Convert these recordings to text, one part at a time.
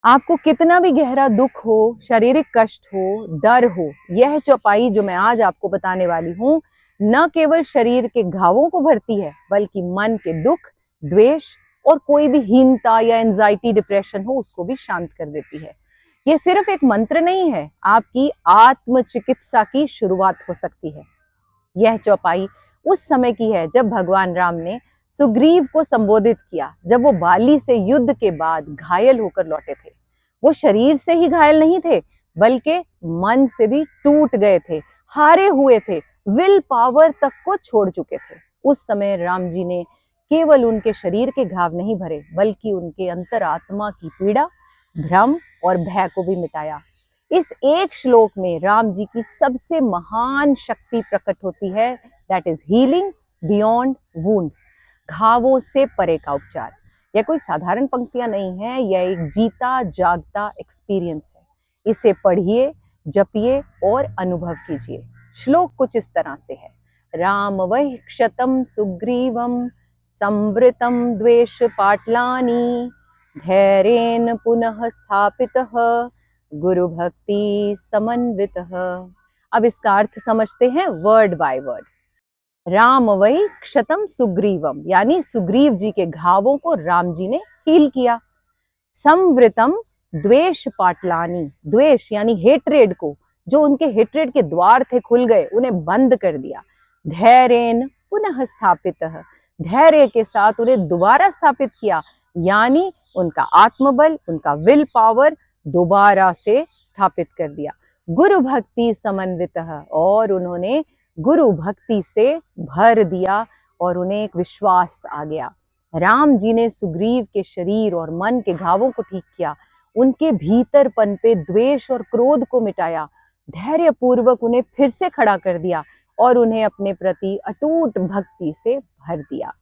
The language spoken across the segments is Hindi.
आपको कितना भी गहरा दुख हो, शारीरिक कष्ट हो, डर हो, यह चौपाई जो मैं आज आपको बताने वाली हूँ, न केवल शरीर के घावों को भरती है, बल्कि मन के दुख, द्वेष और कोई भी हीनता या एंजाइटी, डिप्रेशन हो, उसको भी शांत कर देती है। ये सिर्फ एक मंत्र नहीं है, आपकी आत्म चिकित्सा की शुरुआत हो सकती है। यह चौपाई उस समय की है जब भगवान राम ने सुग्रीव को संबोधित किया, जब वो बाली से युद्ध के बाद घायल होकर लौटे थे। वो शरीर से ही घायल नहीं थे, बल्कि मन से भी टूट गए थे, हारे हुए थे, विल पावर तक को छोड़ चुके थे। उस समय राम जी ने केवल उनके शरीर के घाव नहीं भरे, बल्कि उनके अंतरात्मा की पीड़ा, भ्रम और भय को भी मिटाया। इस एक श्लोक में राम जी की सबसे महान शक्ति प्रकट होती है, that is healing beyond wounds, घावों से परे का उपचार। यह कोई साधारण पंक्तियां नहीं है, यह एक जीता जागता एक्सपीरियंस है। इसे पढ़िए, जपिए और अनुभव कीजिए। श्लोक कुछ इस तरह से है। राम वै क्षतम सुग्रीवम संवृतम द्वेष पाटलानि धैर्येन पुनः स्थापितः गुरु भक्ति समन्वितः। अब इसका अर्थ समझते हैं वर्ड बाय वर्ड। राम वै क्षतम सुग्रीवम, यानी सुग्रीव जी के घावों को राम जी ने हील किया। संवृतम द्वेष पाटलानी, द्वेष यानी हेट्रेड को, जो उनके हेट्रेड के द्वार थे खुल गए, उन्हें बंद कर दिया। धैर्येन पुनः स्थापितः, धैर्य के साथ उन्हें दोबारा स्थापित किया, यानी उनका आत्मबल, उनका विल पावर दोबारा से स्थापित कर दिया। गुरु भक्ति समन्वितः, और उन्होंने गुरु भक्ति से भर दिया और उन्हें एक विश्वास आ गया। राम जी ने सुग्रीव के शरीर और मन के घावों को ठीक किया, उनके भीतरपन पे द्वेष और क्रोध को मिटाया, धैर्य पूर्वक उन्हें फिर से खड़ा कर दिया और उन्हें अपने प्रति अटूट भक्ति से भर दिया।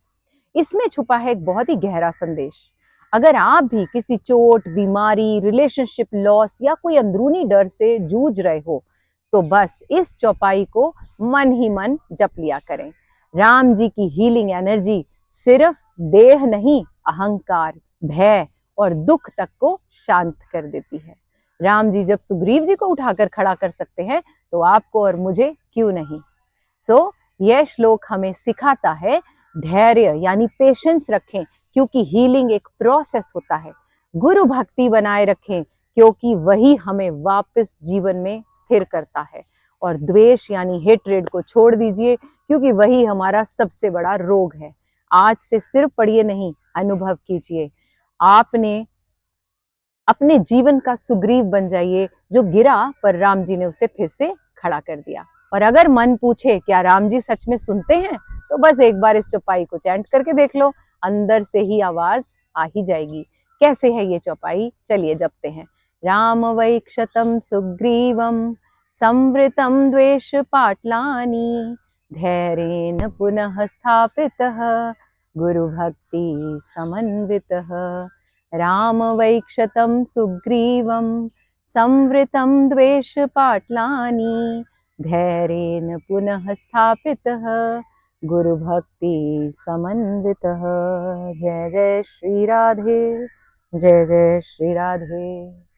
इसमें छुपा है एक बहुत ही गहरा संदेश। अगर आप भी किसी चोट, बीमारी, रिलेशनशिप लॉस या कोई अंदरूनी डर से जूझ रहे हो, तो बस इस चौपाई को मन ही मन जप लिया करें। राम जी की हीलिंग एनर्जी सिर्फ देह नहीं, अहंकार, भय और दुख तक को शांत कर देती है। राम जी जब सुग्रीव जी को उठाकर खड़ा कर सकते हैं, तो आपको और मुझे क्यों नहीं। यह श्लोक हमें सिखाता है धैर्य यानी पेशेंस रखें, क्योंकि हीलिंग एक प्रोसेस होता है। गुरु भक्ति बनाए रखें, क्योंकि वही हमें वापस जीवन में स्थिर करता है। और द्वेष यानी हेट्रेड को छोड़ दीजिए, क्योंकि वही हमारा सबसे बड़ा रोग है। आज से सिर्फ पढ़िए नहीं, अनुभव कीजिए। आपने अपने जीवन का सुग्रीव बन जाइए, जो गिरा पर राम जी ने उसे फिर से खड़ा कर दिया। और अगर मन पूछे क्या राम जी सच में सुनते हैं, तो बस एक बार इस चौपाई को चैंट करके देख लो, अंदर से ही आवाज आ ही जाएगी। कैसे है ये चौपाई, चलिए जपते हैं। राम वै क्षतम सुग्रीवम संवृतम द्वेष पाटलानि धैर्येन पुनः स्थापितः गुरु भक्ति समन्वितः। राम वै क्षतं सुग्रीवं संवृतं द्वेष पाटलानि धैर्येन पुनः स्थापितः गुरु भक्ति समन्वितः। जय जय श्री राधे, जय जय श्री राधे।